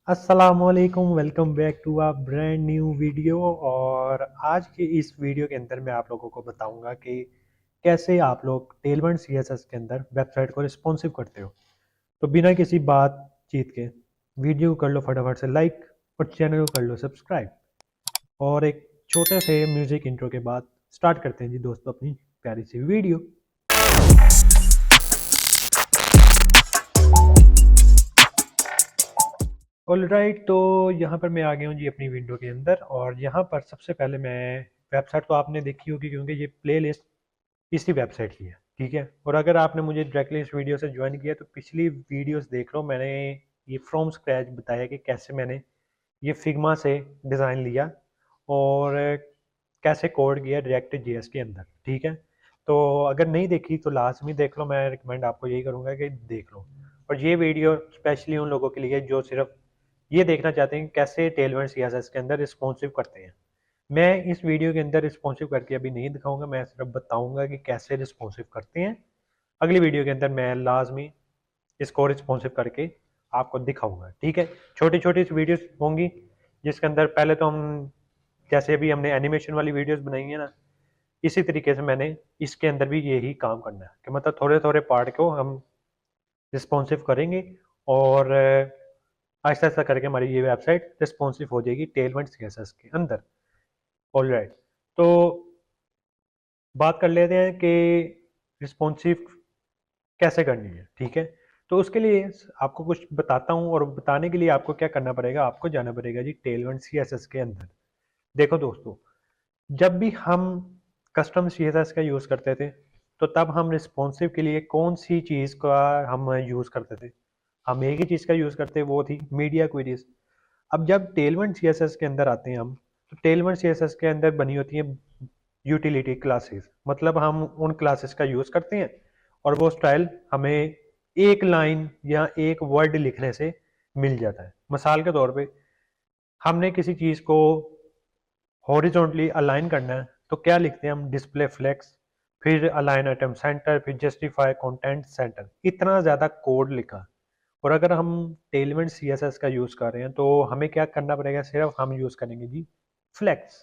अस्सलामुअलैकुम, welcome back to a brand new video. और आज के इस वीडियो के अंदर मैं आप लोगों को बताऊंगा कि कैसे आप लोग टेलवर्ड सीएसएस के अंदर वेबसाइट को रिस्पॉन्सिव करते हो। तो बिना किसी बातचीत के वीडियो को कर लो फटाफट से लाइक और चैनल को कर लो सब्सक्राइब। और एक छोटे से म्यूजिक इंट्रो के बाद स्टार्ट करते हैं जी दोस्तों अपनी प्यारी सी वीडियो। ऑलराइट, तो यहाँ पर मैं आ गया हूँ जी अपनी विंडो के अंदर। और यहाँ पर सबसे पहले मैं वेबसाइट तो आपने देखी होगी क्योंकि ये प्लेलिस्ट इसी वेबसाइट की है, ठीक है। और अगर आपने मुझे डायरेक्टली इस वीडियो से ज्वाइन किया तो पिछली वीडियोस देख लो, मैंने ये फ्रॉम स्क्रैच बताया कि कैसे मैंने ये फिग्मा से डिज़ाइन लिया और कैसे कोड किया रिएक्ट जेएस के अंदर, ठीक है। तो अगर नहीं देखी तो लाजमी देख लो, मैं रिकमेंड आपको यही करूँगा कि देख लो। और ये वीडियो स्पेशली उन लोगों के लिए जो सिर्फ ये देखना चाहते हैं कि कैसे टेलवर्ड सीएसएस के अंदर रिस्पॉन्सिव करते हैं। मैं इस वीडियो के अंदर रिस्पॉन्सिव करके अभी नहीं दिखाऊंगा, मैं सिर्फ बताऊंगा कि कैसे रिस्पॉन्सिव करते हैं। अगली वीडियो के अंदर मैं लाजमी इसको रिस्पॉन्सिव करके आपको दिखाऊंगा, ठीक है। छोटी छोटी वीडियोस होंगी जिसके अंदर पहले तो हम जैसे अभी हमने एनिमेशन वाली वीडियोस बनाई है ना, इसी तरीके से मैंने इसके अंदर भी यही काम करना है कि मतलब थोड़े थोड़े पार्ट को हम रिस्पॉन्सिव करेंगे और आहिस्ता आहिस्ता करके हमारी ये वेबसाइट रिस्पॉन्सिव हो जाएगी टेलवर्ड सीएसएस के अंदर। ऑलराइट, तो बात कर लेते हैं कि रिस्पॉन्सिव कैसे करनी है, ठीक है। तो उसके लिए आपको कुछ बताता हूँ और बताने के लिए आपको क्या करना पड़ेगा, आपको जाना पड़ेगा जी टेलवर्ड सीएसएस के अंदर। देखो दोस्तों, जब भी हम कस्टम सीएसएस का यूज़ करते थे तो तब हम रिस्पॉन्सिव के लिए कौन सी चीज़ का हम यूज़ करते थे, हम एक ही चीज़ का यूज़ करते, वो थी मीडिया क्वेरीज। अब जब टेलवर्ड सीएसएस के अंदर आते हैं हम, तो टेलवर्ड सीएसएस के अंदर बनी होती है यूटिलिटी क्लासेस, मतलब हम उन क्लासेस का यूज़ करते हैं और वो स्टाइल हमें एक लाइन या एक वर्ड लिखने से मिल जाता है। मिसाल के तौर पे हमने किसी चीज़ को हॉरिजॉन्टली अलाइन करना है तो क्या लिखते हैं हम, डिस्प्ले फ्लेक्स, फिर अलाइन आइटम सेंटर, फिर जस्टिफाई कंटेंट सेंटर, इतना ज़्यादा कोड लिखा। और अगर हम टेलमेंट सीएसएस का यूज़ कर रहे हैं तो हमें क्या करना पड़ेगा, सिर्फ हम यूज़ करेंगे जी फ्लेक्स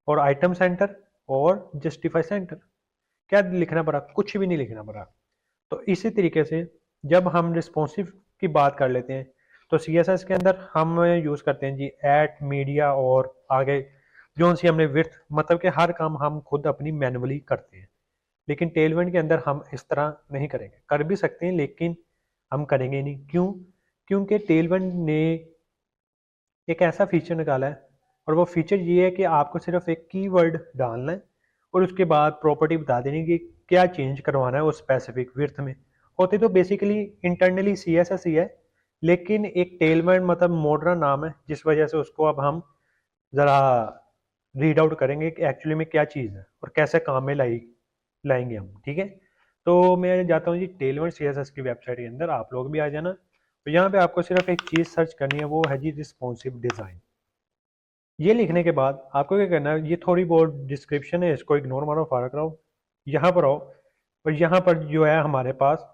और आइटम सेंटर और जस्टिफाई सेंटर। क्या लिखना पड़ा, कुछ भी नहीं लिखना पड़ा। तो इसी तरीके से जब हम रिस्पॉन्सिव की बात कर लेते हैं तो सीएसएस के अंदर हम यूज़ करते हैं जी एट मीडिया और आगे जो सी हमने विर्थ, मतलब कि हर काम हम खुद अपनी मैनुअली करते हैं। लेकिन टेलविंड के अंदर हम इस तरह नहीं करेंगे, कर भी सकते हैं लेकिन हम करेंगे नहीं। क्यों? क्योंकि टेलविंड ने एक ऐसा फीचर निकाला है और वो फीचर ये है कि आपको सिर्फ एक कीवर्ड डालना है और उसके बाद प्रॉपर्टी बता देनी कि क्या चेंज करवाना है उस स्पेसिफिक विर्थ में। होते तो बेसिकली इंटरनली सीएसएस ही है, लेकिन एक टेलविंड मतलब मॉडर्न नाम है जिस वजह से उसको अब हम ज़रा रीड आउट करेंगे कि एक्चुअली में क्या चीज़ है और कैसे काम में लाएंगे हम, ठीक है। तो मैं जाता हूँ जी टेलवर्ड सीएसएस की वेबसाइट के अंदर, आप लोग भी आ जाना। तो यहाँ पे आपको सिर्फ एक चीज़ सर्च करनी है, वो है जी रिस्पॉन्सिव डिज़ाइन। ये लिखने के बाद आपको क्या करना है, ये थोड़ी बहुत डिस्क्रिप्शन है, इसको इग्नोर मारो, फारक रहो, यहाँ पर आओ। और यहाँ पर जो है हमारे पास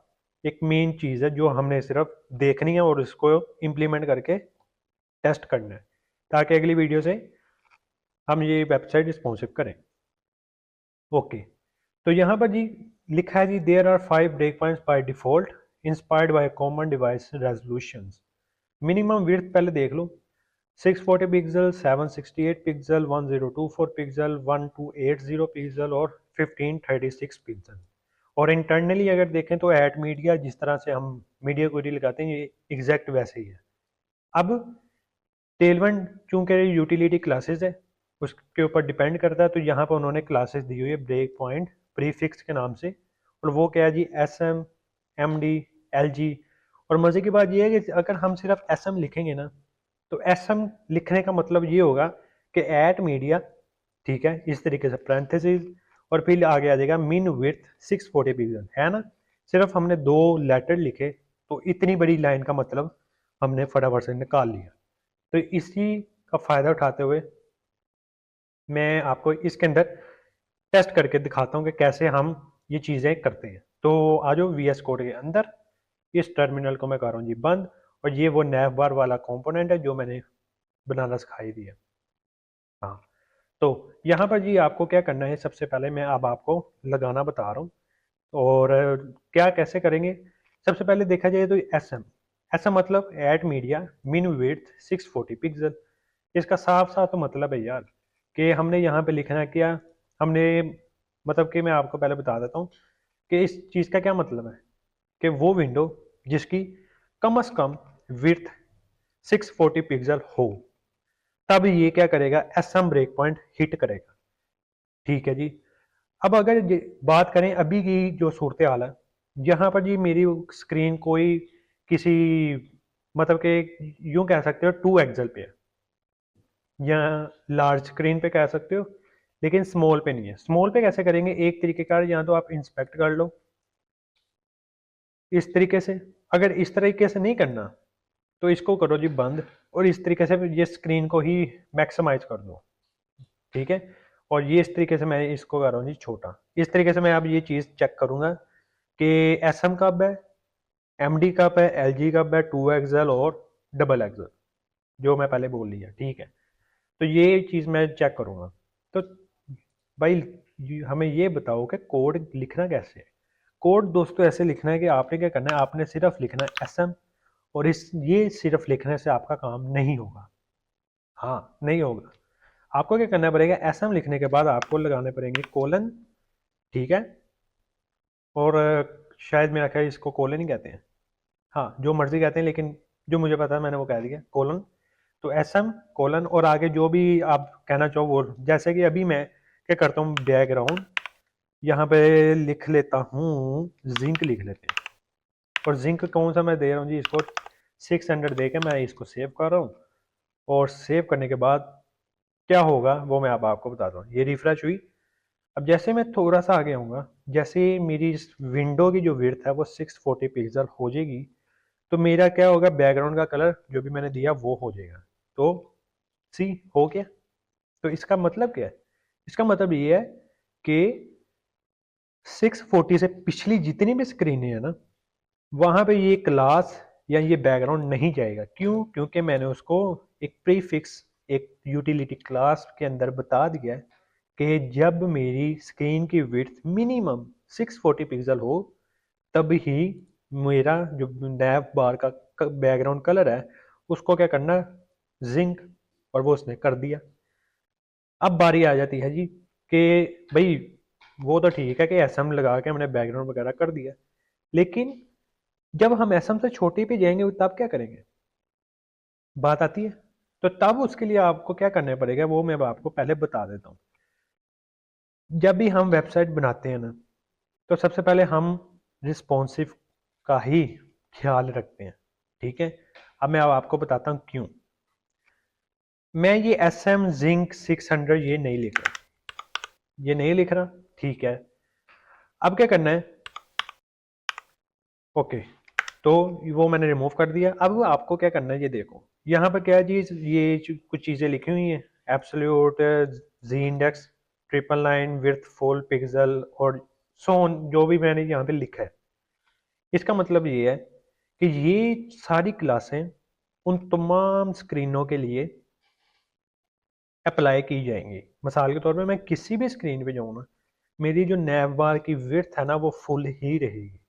एक मेन चीज़ है जो हमने सिर्फ देखनी है और इसको इम्प्लीमेंट करके टेस्ट करना है ताकि अगली वीडियो से हम ये वेबसाइट रिस्पॉन्सिव करें। ओके, तो यहाँ पर जी लिखा है जी there are 5 break points by default inspired by common device resolutions. Minimum width पहले देख लो, 640 पिक्सल, 768 पिक्सल, 1024 पिक्सल, 1280 पिक्सल और 1536 पिक्सल। और इंटरनली अगर देखें तो एट मीडिया जिस तरह से हम मीडिया क्वेरी लगाते हैं ये एग्जैक्ट वैसे ही है। अब टेलवन चूंकि यूटिलिटी क्लासेस है उसके ऊपर डिपेंड करता है, तो यहाँ पर उन्होंने क्लासेस दी हुई है ब्रेक पॉइंट प्रीफिक्स के नाम से। और वो क्या है जी, S M, M D, L G. और मज़े की बात ये है कि अगर हम सिर्फ एस एम लिखेंगे ना, तो एस एम लिखने का मतलब ये होगा कि एट मीडिया, ठीक है, इस तरीके से पैरेंथेसिस और फिर आगे आ जाएगा मिन विड्थ 640 पिक्सल, है ना। सिर्फ हमने दो लेटर लिखे तो इतनी बड़ी लाइन का मतलब हमने फटाफट से निकाल लिया। तो इसी का फ़ायदा उठाते हुए मैं आपको इसके अंदर टेस्ट करके दिखाता हूँ कि कैसे हम ये चीज़ें करते हैं। तो आ जाओ वी एस कोड के अंदर, इस टर्मिनल को मैं कर रहा हूँ जी बंद। और ये वो नैव बार वाला कंपोनेंट है जो मैंने बनाना सिखाई दिया। हाँ, तो यहाँ पर जी आपको क्या करना है, सबसे पहले मैं अब आपको लगाना बता रहा हूँ। और क्या कैसे करेंगे, सबसे पहले देखा जाए तो एस एम मतलब एट मीडिया मिन विड्थ 640 पिक्सल। इसका साफ साफ तो मतलब है यार कि हमने यहाँ पे लिखना है क्या, हमने मतलब कि मैं आपको पहले बता देता हूँ कि इस चीज़ का क्या मतलब है कि वो विंडो जिसकी कम से कम विड्थ 640 पिक्सल हो, तब ये क्या करेगा, S M break point hit करेगा। ठीक है जी। अब अगर बात करें अभी की जो सूरत हाल है, यहाँ पर जी मेरी स्क्रीन कोई किसी मतलब कि यूं कह सकते हो 2 एक्सल पे है, या लार्ज स्क्रीन पे कह सकते हो, लेकिन स्मॉल पे नहीं है। स्मॉल पे कैसे करेंगे, एक तरीके का या तो आप इंस्पेक्ट कर लो इस तरीके से। अगर इस तरीके से नहीं करना तो इसको करो जी बंद, और इस तरीके से ये स्क्रीन को ही मैक्सिमाइज कर दो। ठीक है, और ये इस तरीके से मैं इसको कर रहा हूँ जी छोटा। इस तरीके से मैं अब ये चीज़ चेक करूंगा कि एस एम कब है, एम डी कब है, एल जी कब है, 2 एक्सल और डबल एक्सल, जो मैं पहले बोल लिया। ठीक है, तो ये चीज़ मैं चेक करूंगा। तो भाई हमें ये बताओ कि कोड लिखना कैसे है। कोड दोस्तों ऐसे लिखना है कि आपने क्या करना है, आपने सिर्फ लिखना है एस एम, और इस ये सिर्फ लिखने से आपका काम नहीं होगा। हाँ, नहीं होगा। आपको क्या करना पड़ेगा, एस एम लिखने के बाद आपको लगाने पड़ेंगे कोलन। ठीक है, और शायद मेरा ख्याल इसको कोलन ही कहते हैं, हाँ जो मर्जी कहते हैं, लेकिन जो मुझे पता है मैंने वो कह दिया कोलन। तो एस एम कोलन, और आगे जो भी आप कहना चाहो वो, जैसे कि अभी मैं क्या करता हूँ, बैकग्राउंड यहाँ पे लिख लेता हूँ, जिंक लिख लेते हैं। और जिंक कौन सा मैं दे रहा हूँ जी, इसको 600 दे के मैं इसको सेव कर रहा हूँ। और सेव करने के बाद क्या होगा वो मैं अब आपको बताता हूँ। ये रिफ्रेश हुई। अब जैसे मैं थोड़ा सा आगे आऊँगा, जैसे मेरी इस विंडो की जो विड्थ है वो 640 पिक्सल हो जाएगी, तो मेरा क्या होगा, बैकग्राउंड का कलर जो भी मैंने दिया वो हो जाएगा। तो सी हो गया। तो इसका मतलब क्या है, इसका मतलब ये है कि 640 से पिछली जितनी भी स्क्रीनें हैं ना, वहां पे ये क्लास या ये बैकग्राउंड नहीं जाएगा। क्यों, क्योंकि मैंने उसको एक प्रीफिक्स, एक यूटिलिटी क्लास के अंदर बता दिया है कि जब मेरी स्क्रीन की विड्थ मिनिमम 640 पिक्सल हो, तब ही मेरा जो नैव बार का बैकग्राउंड कलर है उसको क्या करना, जिंक। और वो उसने कर दिया। अब बारी आ जाती है जी कि भाई वो तो ठीक है कि एसएम लगा के हमने बैकग्राउंड वगैरह कर दिया, लेकिन जब हम एसएम से छोटे पे जाएंगे तब क्या करेंगे, बात आती है। तो तब उसके लिए आपको क्या करना पड़ेगा वो मैं आपको पहले बता देता हूँ। जब भी हम वेबसाइट बनाते हैं ना, तो सबसे पहले हम रिस्पॉन्सिव का ही ख्याल रखते हैं। ठीक है, अब मैं अब आपको बताता हूँ क्यों। मैं ये एस एम जिंक 600 ये नहीं लिख रहा, ये नहीं लिख रहा। ठीक है, अब क्या करना है, ओके, तो वो मैंने रिमूव कर दिया। अब आपको क्या करना है, ये देखो यहाँ पर क्या चीज, ये कुछ चीजें लिखी हुई हैं, एब्सोल्यूट, जी इंडेक्स, 999 विड्थ फुल पिक्सल, और सोन, जो भी मैंने यहाँ पे लिखा है। इसका मतलब ये है कि ये सारी क्लासें उन तमाम स्क्रीनों के लिए अप्लाई की जाएंगी। मिसाल के तौर पे मैं किसी भी स्क्रीन पे जाऊँ ना, मेरी जो नैव बार की विड्थ है ना वो फुल ही रहेगी।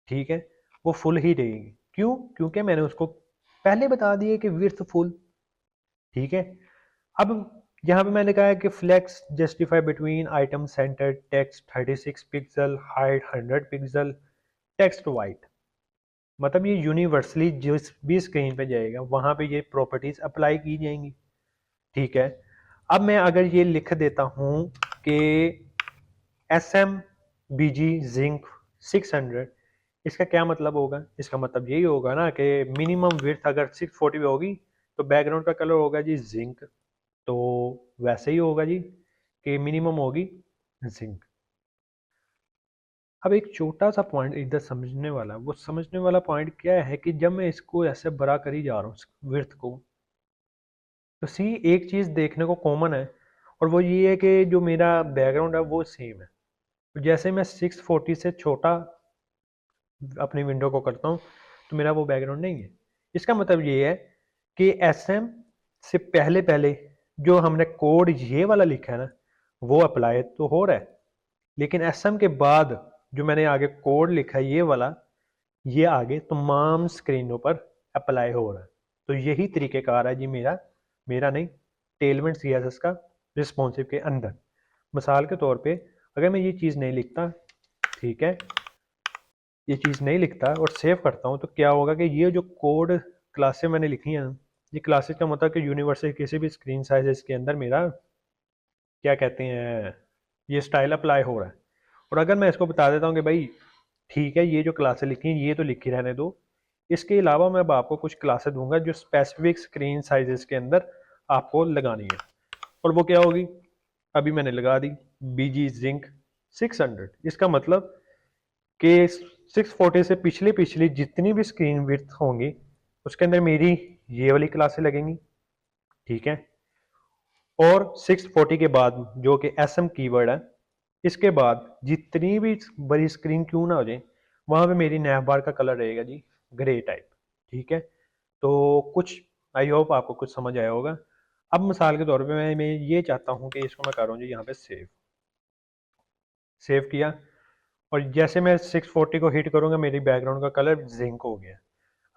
ठीक है, वो फुल ही रहेगी। क्यों, क्योंकि मैंने उसको पहले बता दिया कि विड्थ फुल। ठीक है, अब यहाँ पे मैंने कहा है कि flex justify between item center text 36 pixel, height 100 pixel, text white. मतलब ये यूनिवर्सली जिस भी स्क्रीन पे जाएगा वहां पे ये प्रॉपर्टीज अप्लाई की जाएंगी। ठीक है, अब मैं अगर ये लिख देता हूं कि एस एम बी जी जिंक 600, इसका क्या मतलब होगा, इसका मतलब यही होगा ना कि मिनिमम विड्थ अगर 640 पे होगी तो बैकग्राउंड का कलर होगा जी जिंक। तो वैसे ही होगा जी कि मिनिमम होगी जिंक। अब एक छोटा सा पॉइंट इधर समझने वाला, वो समझने वाला पॉइंट क्या है कि जब मैं इसको ऐसे बड़ा करी जा रहा हूँ विड्थ को, तो सी एक चीज़ देखने को कॉमन है, और वो ये है कि जो मेरा बैकग्राउंड है वो सेम है। तो जैसे मैं 640 से छोटा अपनी विंडो को करता हूँ तो मेरा वो बैकग्राउंड नहीं है। इसका मतलब ये है कि एसएम से पहले पहले जो हमने कोड ये वाला लिखा है ना, वो अप्लाई तो हो रहा है, लेकिन एसएम के बाद जो मैंने आगे कोड लिखा है ये वाला, ये आगे तमाम स्क्रीनों पर अप्लाई हो रहा है। तो यही तरीक़ेकार है जी मेरा मेरा नहीं, टेलमेंट सीएसएस का रिस्पॉन्सिव के अंदर। मिसाल के तौर पे अगर मैं ये चीज़ नहीं लिखता, ठीक है, ये चीज़ नहीं लिखता और सेव करता हूँ, तो क्या होगा कि ये जो कोड क्लासें मैंने लिखी हैं, ये क्लासेस का मतलब कि यूनिवर्सल किसी भी स्क्रीन साइज के अंदर मेरा क्या कहते हैं, ये स्टाइल अप्लाई हो रहा है। और अगर मैं इसको बता देता हूँ कि भाई ठीक है, ये जो क्लासें लिखी हैं ये तो लिखी रहने दो, इसके अलावा मैं अब आपको कुछ क्लासें दूंगा जो स्पेसिफिक स्क्रीन साइजेस के अंदर आपको लगानी है। और वो क्या होगी, अभी मैंने लगा दी BG जिंक 600। इसका मतलब कि 640 से पिछली पिछली जितनी भी स्क्रीन विड्थ होंगी उसके अंदर मेरी ये वाली क्लासें लगेंगी, ठीक है। और 640 के बाद जो कि SM कीवर्ड है, इसके बाद जितनी भी बड़ी स्क्रीन क्यों ना हो जाए वहां पे मेरी नैव बार का कलर रहेगा जी ग्रे टाइप, ठीक है। तो कुछ आई होप आपको कुछ समझ आया होगा। अब मिसाल के तौर पे मैं ये चाहता हूँ कि इसको मैं करूँ जी यहाँ पे सेव किया, और जैसे मैं 640 को हिट करूंगा मेरी बैकग्राउंड का कलर जिंक हो गया।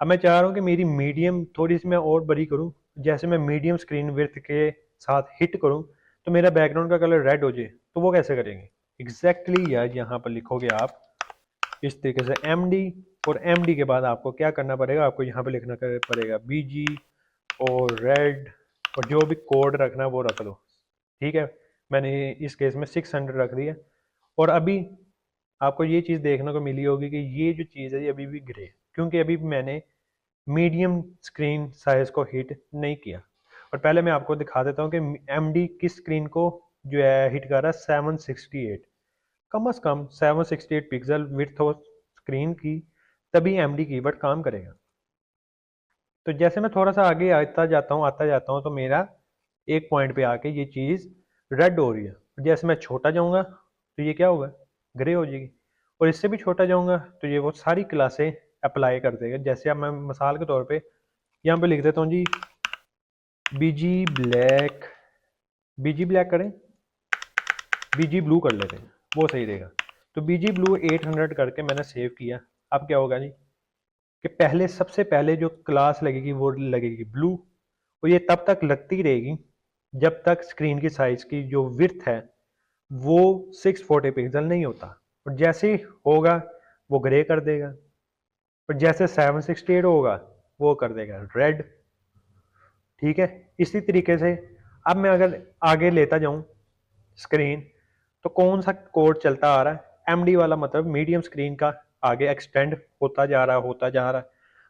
अब मैं चाह रहा हूँ कि मेरी मीडियम थोड़ी सी मैं और बड़ी करूँ, जैसे मैं मीडियम स्क्रीन विड्थ के साथ हिट करूँ तो मेरा बैकग्राउंड का कलर रेड हो जाए, तो वो कैसे करेंगे एग्जैक्टली यार, यहाँ पर लिखोगे आप इस तरीके से MD, और MD के बाद आपको क्या करना पड़ेगा, आपको यहाँ पे लिखना पड़ेगा BG और रेड, और जो भी कोड रखना है वो रख दो, ठीक है। मैंने इस केस में 600 रख दिया। और अभी आपको ये चीज़ देखने को मिली होगी कि ये जो चीज़ है ये अभी भी ग्रे है, क्योंकि अभी मैंने मीडियम स्क्रीन साइज को हिट नहीं किया। और पहले मैं आपको दिखा देता हूँ कि MD किस स्क्रीन को जो है हिट कर रहा है, 768, कम से कम 768 पिक्सल विड्थ हो स्क्रीन की, तभी MD कीवर्ड काम करेगा। तो जैसे मैं थोड़ा सा आगे आता जाता हूँ तो मेरा एक पॉइंट पे आके ये चीज़ रेड हो रही है। जैसे मैं छोटा जाऊँगा तो ये क्या होगा, ग्रे हो जाएगी। और इससे भी छोटा जाऊँगा तो ये वो सारी क्लासें अप्लाई कर देगा। जैसे अब मैं मिसाल के तौर पे यहाँ पे लिख देता हूँ जी बीजी ब्लैक करें, बीजी ब्लू कर लेते हैं, वो सही रहेगा। तो बीजी ब्लू 800 करके मैंने सेव किया। अब क्या होगा जी कि पहले सबसे पहले जो क्लास लगेगी वो लगेगी ब्लू, और ये तब तक लगती रहेगी जब तक स्क्रीन की साइज की जो विड्थ है वो 640 पिक्सल नहीं होता। और जैसे ही होगा वो ग्रे कर देगा, और जैसे 768 होगा वो कर देगा रेड, ठीक है। इसी तरीके से अब मैं अगर आगे लेता जाऊं स्क्रीन, तो कौन सा कोड चलता आ रहा है, MD वाला, मतलब मीडियम स्क्रीन का आगे एक्सटेंड होता जा रहा है।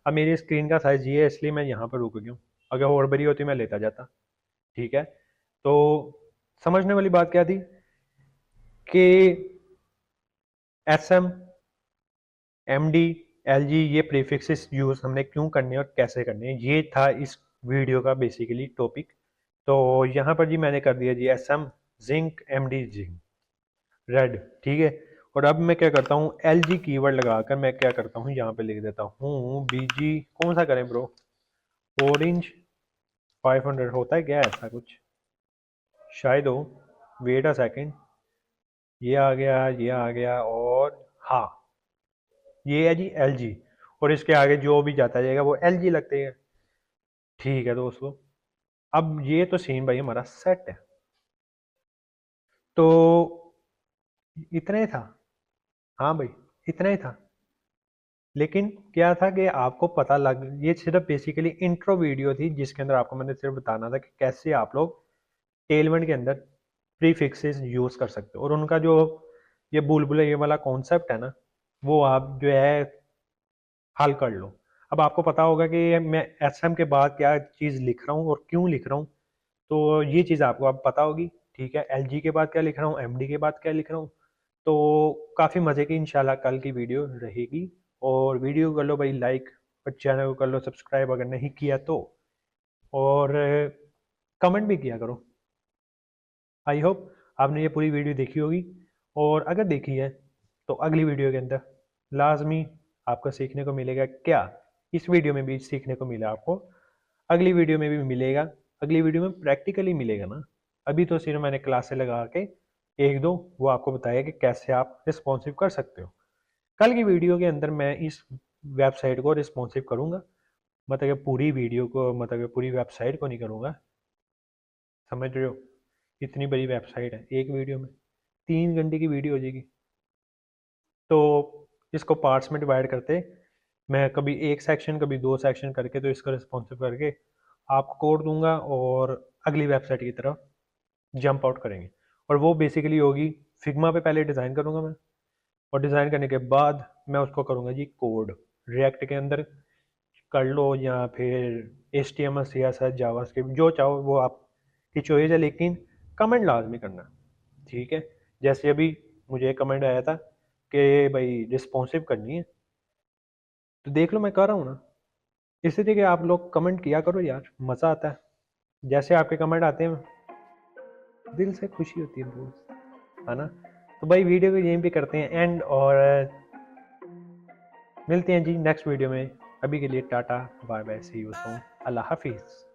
अब मेरी स्क्रीन का साइज ये है इसलिए मैं यहाँ पर रुक गया हूँ, अगर और बड़ी होती मैं लेता जाता, ठीक है। तो समझने वाली बात क्या थी कि SM MD LG ये प्रीफिक्सेस यूज हमने क्यों करने और कैसे करने, ये था इस वीडियो का बेसिकली टॉपिक। तो यहाँ पर जी मैंने कर दिया जी SM zinc MD zinc red, ठीक है। और अब मैं क्या करता हूँ LG कीवर्ड लगाकर मैं क्या करता हूँ यहाँ पे लिख देता हूँ BG, कौन सा करें ब्रो, ऑरेंज 500 होता है क्या ऐसा कुछ, शायद हो, वेट अ सेकेंड, ये आ गया, ये आ गया, और हाँ ये है जी LG, और इसके आगे जो भी जाता जाएगा वो LG लगते हैं, ठीक है दोस्तों। अब ये तो सीन भाई हमारा सेट है। तो इतना ही था, हाँ भाई इतना ही था। लेकिन क्या था कि आपको पता लग, ये सिर्फ बेसिकली इंट्रो वीडियो थी जिसके अंदर आपको मैंने सिर्फ बताना था कि कैसे आप लोग टेलमेंट के अंदर प्रीफिक्सेस यूज कर सकते हो, और उनका जो ये बुलबुल ये वाला कॉन्सेप्ट है ना, वो आप जो है हल कर लो। अब आपको पता होगा कि मैं SM के बाद क्या चीज़ लिख रहा हूँ और क्यों लिख रहा हूँ, तो ये चीज़ आपको अब पता होगी, ठीक है। LG के बाद क्या लिख रहा हूँ, MD के बाद क्या लिख रहा हूँ, तो काफ़ी मज़े की इंशाल्लाह कल की वीडियो रहेगी। और वीडियो कर लो भाई लाइक, और चैनल को कर लो सब्सक्राइब अगर नहीं किया तो, और कमेंट भी किया करो। आई होप आपने ये पूरी वीडियो देखी होगी, और अगर देखी है तो अगली वीडियो के अंदर लाजमी आपको सीखने को मिलेगा क्या, इस वीडियो में भी सीखने को मिला आपको, अगली वीडियो में भी मिलेगा। अगली वीडियो में प्रैक्टिकली मिलेगा ना, अभी तो सिर्फ मैंने क्लासें लगा के एक दो वो आपको बताया कि कैसे आप रिस्पॉन्सिव कर सकते हो। कल की वीडियो के अंदर मैं इस वेबसाइट को रिस्पॉन्सिव करूँगा, मतलब कि पूरी वीडियो को, मतलब कि पूरी वेबसाइट को नहीं करूँगा, समझ रहे हो। इतनी बड़ी वेबसाइट है, एक वीडियो में 3 घंटे की वीडियो हो जाएगी। तो इसको पार्ट्स में डिवाइड करते, मैं कभी एक सेक्शन कभी दो सेक्शन करके तो इसको रिस्पॉन्सिव करके आपको कोड दूंगा और अगली वेबसाइट की तरफ जंप आउट करेंगे। और वो बेसिकली होगी, फिग्मा पे पहले डिज़ाइन करूंगा मैं, और डिज़ाइन करने के बाद मैं उसको करूंगा जी कोड, रिएक्ट के अंदर कर लो या फिर HTML CSS जावास्क्रिप्ट जो चाहो वो आपकी चॉइस है, लेकिन कमेंट लाजमी करना, ठीक है। जैसे अभी मुझे एक कमेंट आया था कि भाई रिस्पॉन्सिव करनी है, तो देख लो मैं कर रहा हूँ ना। इसी तरीके आप लोग कमेंट किया करो यार, मज़ा आता है। जैसे आपके कमेंट आते हैं दिल से खुशी होती है दोस्त, है ना। तो भाई वीडियो को यहीं पे करते हैं एंड, और मिलते हैं जी नेक्स्ट वीडियो में। अभी के लिए tata bye bye, see you soon, अल्लाह हाफिज़।